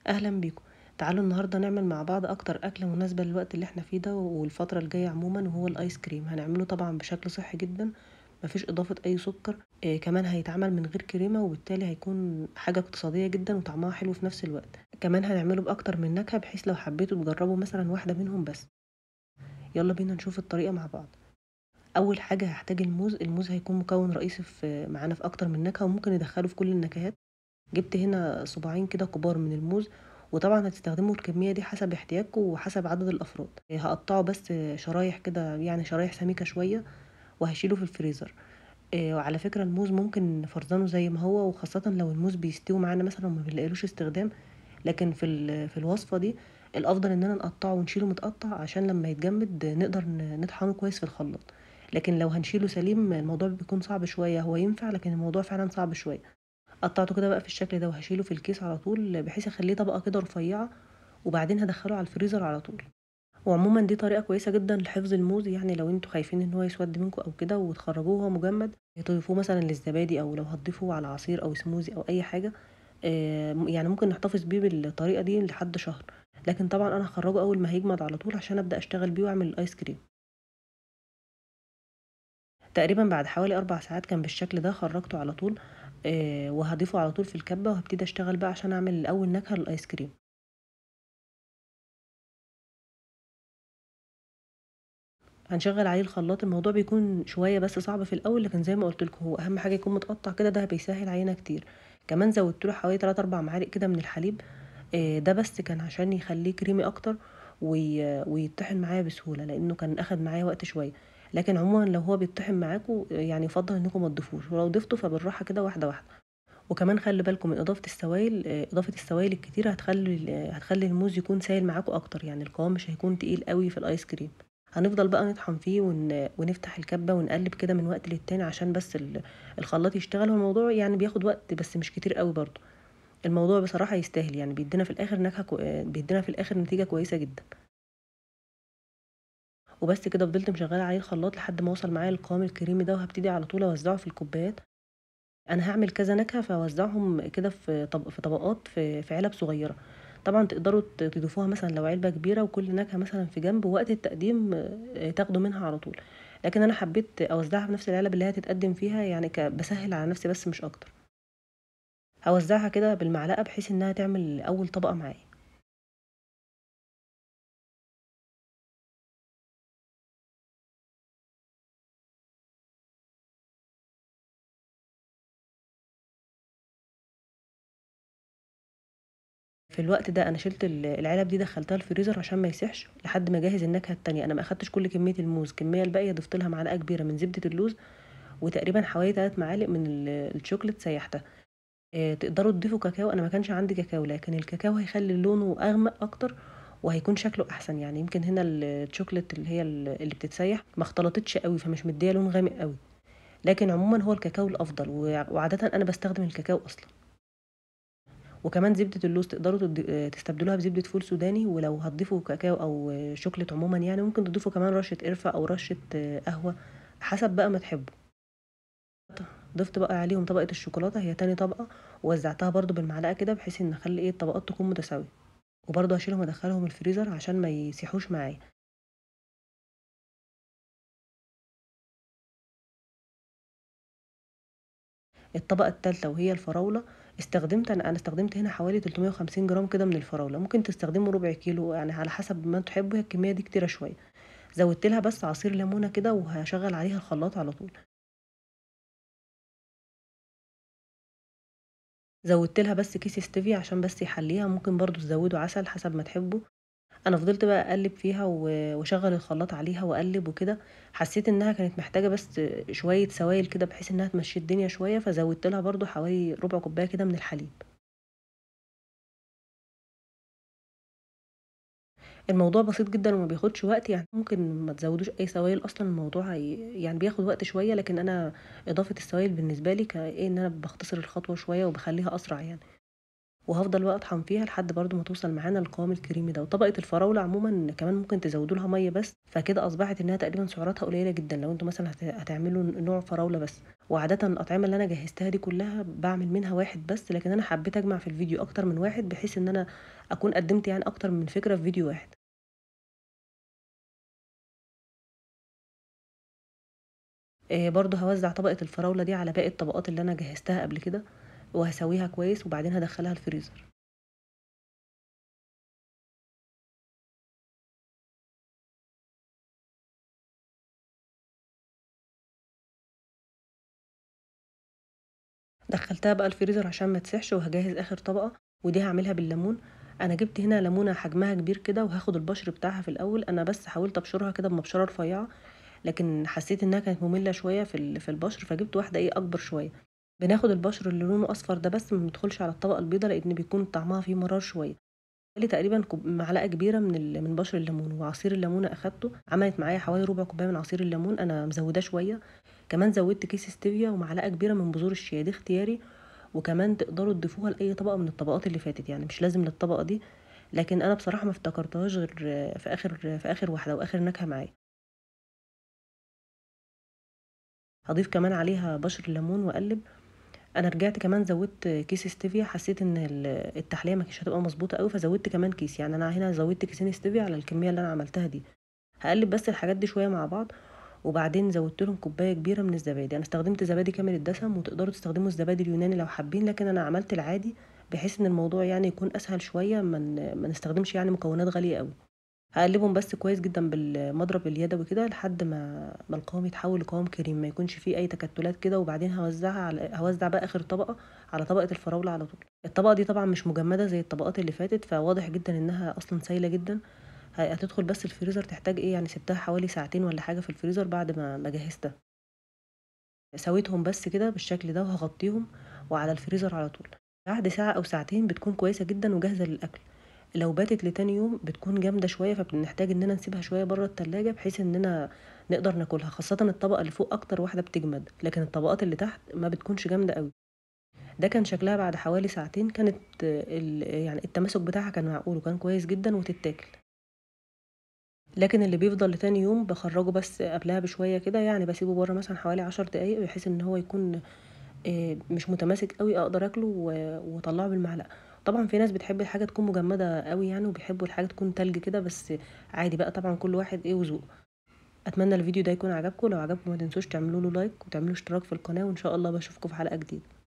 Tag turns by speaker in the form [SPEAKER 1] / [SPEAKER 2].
[SPEAKER 1] أهلا بيكم. تعالوا النهاردة نعمل مع بعض أكتر أكلة مناسبة للوقت اللي احنا فيه ده والفترة الجاية عموما، وهو الآيس كريم. هنعمله طبعا بشكل صحي جدا، مفيش إضافة أي سكر. كمان هيتعمل من غير كريمة، وبالتالي هيكون حاجة اقتصادية جدا وطعمها حلو في نفس الوقت. كمان هنعمله بأكتر من نكهة، بحيث لو حبيتوا تجربوا مثلا واحدة منهم بس. يلا بينا نشوف الطريقة مع بعض. أول حاجة هحتاج الموز هيكون مكون رئيسي معانا في أكتر من نكهة، وممكن ندخله في كل النكهات. جبت هنا صباعين كده كبار من الموز، وطبعا هتستخدموا الكمية دي حسب احتياجكم وحسب عدد الأفراد. هقطعه بس شرايح كده، يعني شرايح سميكة شوية، وهشيله في الفريزر. وعلى فكرة الموز ممكن نفرزنه زي ما هو، وخاصة لو الموز بيستوي معانا مثلا وما بنلاقيلوش استخدام. لكن في الوصفة دي الأفضل إننا نقطعه ونشيله متقطع، عشان لما يتجمد نقدر نطحنه كويس في الخلاط. لكن لو هنشيله سليم الموضوع بيكون صعب شوية، هو ينفع لكن الموضوع فعلا صعب شوية. قطعته كده بقى في الشكل ده، وهشيله في الكيس على طول بحيث اخليه طبقة كده رفيعة، وبعدين هدخله على الفريزر على طول. وعموما دي طريقة كويسة جدا لحفظ الموز، يعني لو انتوا خايفين ان هو يسود منكم او كده وتخرجوه وهو مجمد، تضيفوه مثلا للزبادي، او لو هتضيفوه على عصير او سموزي او اي حاجة. يعني ممكن نحتفظ بيه بالطريقة دي لحد شهر. لكن طبعا انا هخرجه اول ما هيجمد على طول، عشان ابدا اشتغل بيه واعمل الايس كريم. تقريبا بعد حوالي 4 ساعات كان بالشكل ده، خرجته على طول. وهضيفه على طول في الكبة، وهبتدي اشتغل بقى عشان اعمل اول نكهة للايس كريم. هنشغّل عليه الخلاط. الموضوع بيكون شوية بس صعب في الأول، لكن زي ما قُلت لكم هو أهم حاجة يكون متقطّع كده، ده بيسهّل علينا كتير. كمان زوّدت له حوالي 3، 4 معالق كده من الحليب. ده بس كان عشان يخلّيه كريمي أكتر، ويتطحن معايا بسهولة، لإنه كان أخَد معايا وقت شوية. لكن عمومًا لو هو بيتطحن معاكم يعني يُفضّل إنكم ما تضيفوش، ولو ضفتوا فبالراحة كده واحدة، واحدة. وكمان خلّي بالكم من إضافة السوايل. إضافة السوايل الكتيرة هتخلّي الموز يكون سايل معاكم أكتر، يعني القوام مش هيكون تقيل أوي في الآيس كريم. هنفضل بقى نطحن فيه ونفتح الكبة ونقلّب كده من وقت للتاني، عشان بس الخلاط يشتغل. هو الموضوع يعني بياخد وقت بس مش كتير أوي برضه. الموضوع بصراحة يستاهل، يعني بيدّينا في الآخر نكهة بيدّينا في الآخر نتيجة كويسة جدًا. وبس كده فضلت مشغّلة عليه الخلاط لحد ما وصل معايا للقوام الكريمي ده، وهابتدي على طول أوزّعه في الكوبايات. أنا هاعمل كذا نكهة، فاوزّعهم كده في طبقات في علب صغيّرة. طبعًا تقدروا تضيفوها مثلًا لو علبة كبيرة، وكل نكهة مثلًا في جنب، ووقت التقديم تاخدوا منها على طول. لكن أنا حبيت أوزّعها في نفس العلب اللي هي هتتقدم فيها، يعني باسهّل على نفسي بس مش أكتر. هاوزّعها كده بالمعلقة بحيث إنها تعمل أول طبقة معايا. في الوقت ده أنا شِلت العلب دي، دخّلتها الفريزر عشان ما يسيحش لحد ما أجهّز النكهة التانية. أنا ما أخدتش كل كمية الموز، الكمية الباقية ضِفت لها معلقة كبيرة من زبدة اللوز، وتقريبًا حوالي 3 معالق من الشوكولات سيّحتها. تقدروا تضيفوا كاكاو. أنا ما كانش عندي كاكاو، لكن الكاكاو هيخلّي لونه أغمق أكتر، وهيكون شكله أحسن. يعني يمكن هنا الشوكولات اللي هي اللي بتتسيّح ما اختلطتش أوي، فمش مديّة لون غامق أوي. لكن عمومًا هو الكاكاو الأفضل، وعادةً أنا باستخدم الكاكاو أصلًا. وكمان زبدة اللوز تقدروا تستبدلوها بزبدة فول سوداني، ولو هتضيفوا كاكاو أو شوكولات عمومًا، يعني ممكن تضيفوا كمان رشة قرفة أو رشة قهوة، حسب بقى ما تحبوا. ضفت بقى عليهم طبقة الشوكولاتة، هي تاني طبقة، ووزعتها برضه بالمعلقة كده، بحيث إن أخلي الطبقات تكون متساوية. وبرضه هاشيلهم وأدخلهم الفريزر عشان ما يسيحوش معايا. الطبقة التالتة وهي الفراولة، أنا استخدمت هنا حوالي 350 جرام كده من الفراولة. ممكن تستخدموا ربع كيلو، يعني على حسب ما تحبوا، هي الكمية دي كتيرة شوية. زودت لها بس عصير ليمونة كده، وهاشغل عليها الخلاط على طول. زودت لها بس كيس ستيفيا عشان بس يحليها، ممكن برضه تزودوا عسل حسب ما تحبوا. أنا فضلت بقى أقلّب فيها واشغّل الخلاط عليها وأقلّب وكده. حسّيت إنها كانت محتاجة بس شوية سوايل كده، بحيث إنها تمشّي الدنيا شوية، فزوّدت لها برضه حوالي ربع كوباية كده من الحليب. الموضوع بسيط جدًا وما بياخدش وقت، يعني ممكن ما تزوّدوش أي سوايل أصلًا. الموضوع يعني بياخد وقت شوية، لكن أنا إضافة السوايل بالنسبة لي إن أنا باختصر الخطوة شوية وباخلّيها أسرع يعني. وهافضل بقى أطحن فيها لحد برضه ما توصل معانا للقوام الكريمي ده. وطبقة الفراولة عمومًا كمان ممكن تزودوا لها مَيّة بس، فكده أصبحت إنها تقريبًا سعراتها قليلة جدًا لو أنتم مثلًا هتعملوا نوع فراولة بس. وعادةً الأطعمة اللي أنا جهزتها دي كلها باعمل منها واحد بس، لكن أنا حبيت أجمع في الفيديو أكتر من واحد بحيث إن أنا أكون قدمت يعني أكتر من فكرة في فيديو واحد. برضه هاوزّع طبقة الفراولة دي على باقي الطبقات اللي أنا جهزتها قبل كده، وهاسويها كويس وبعدين هادخّلها الفريزر. دخّلتها بقى الفريزر عشان ما تسيحش، وهاجهّز آخر طبقة ودي هاعملها بالليمون. أنا جِبت هنا ليمونة حجمها كبير كده وهاخد البشر بتاعها في الأول، أنا بس حاولت أبشرها كده بمبشرة رفيّعة، لكن حسيت إنها كانت مملة شوية في البشر، فجِبت واحدة إيه أكبر شوية. بناخد البشر اللي لونه أصفر ده بس، ما بندخلش على الطبقة البيضا لإن بيكون طعمها فيه مرار شوية. لي تقريبًا معلقة كبيرة من بشر الليمون، وعصير الليمونة أخدته، عملت معايا حوالي ربع كوباية من عصير الليمون، أنا مزوداه شوية. كمان زودت كيس ستيفيا ومعلقة كبيرة من بذور الشيا، دي اختياري. وكمان تقدروا تضيفوها لأي طبقة من الطبقات اللي فاتت، يعني مش لازم للطبقة دي، لكن أنا بصراحة ما افتكرتهاش غير في آخر واحدة وآخر نكهة معايا. هاضيف كمان عليها بشر الليمون وأقلب. أنا رجعت كمان زودت كيس ستيفيا، حسيت إن التحلية ما كانتش هتبقى مضبوطة أوي، فزودت كمان كيس، يعني أنا هنا زودت كيسين ستيفيا على الكمية اللي أنا عملتها دي. هاقلب بس الحاجات دي شوية مع بعض، وبعدين زودت لهم كوباية كبيرة من الزبادي. أنا استخدمت زبادي كامل الدسم، وتقدروا تستخدموا الزبادي اليوناني لو حابين، لكن أنا عملت العادي بحيث إن الموضوع يعني يكون أسهل شوية، ما نستخدمش يعني مكونات غالية أوي. هاقلبهم بس كويس جدًا بالمضرب اليدوي كده لحد ما القوام يتحول لقوام كريم، ما يكونش فيه أي تكتلات كده، وبعدين هاوزّع بقى آخر طبقة على طبقة الفراولة على طول. الطبقة دي طبعًا مش مجمدة زي الطبقات اللي فاتت، فواضح جدًا إنها أصلًا سايلة جدًا. هتدخل بس الفريزر تحتاج إيه يعني سِبتها حوالي ساعتين والّا حاجة في الفريزر بعد ما جهزتها. سويتهم بس كده بالشكل ده وهاغطيهم وعلى الفريزر على طول. بعد ساعة أو ساعتين بتكون كويسة جدًا وجاهزة للأكل. لو باتت لتاني يوم بتكون جامدة شوية، فبنحتاج إننا نسيبها شوية برّه التلاجة بحيث إننا نقدر ناكلها، خاصةً الطبقة اللي فوق أكتر واحدة بتجمد، لكن الطبقات اللي تحت ما بتكونش جامدة أوي. ده كان شكلها بعد حوالي ساعتين، كانت يعني التماسك بتاعها كان معقول وكان كويس جدًا وتتاكل. لكن اللي بيفضل لتاني يوم باخرّجه بس قبلها بشوية كده، يعني باسيبه برّه مثلًا حوالي 10 دقايق بحيث إن هو يكون مش متماسك أوي، أقدر آكله وأطلّعه بالمعلقة. طبعًا في ناس بتحب الحاجة تكون مجمدة أوي يعني، وبيحبوا الحاجة تكون تلج كده، بس عادي بقى طبعًا كل واحد إيه وذوقه. أتمنى الفيديو ده يكون عجبكم، لو عجبكم ما تنسوش تعملوا له لايك وتعملوا اشتراك في القناة، وإن شاء الله باشوفكم في حلقة جديدة.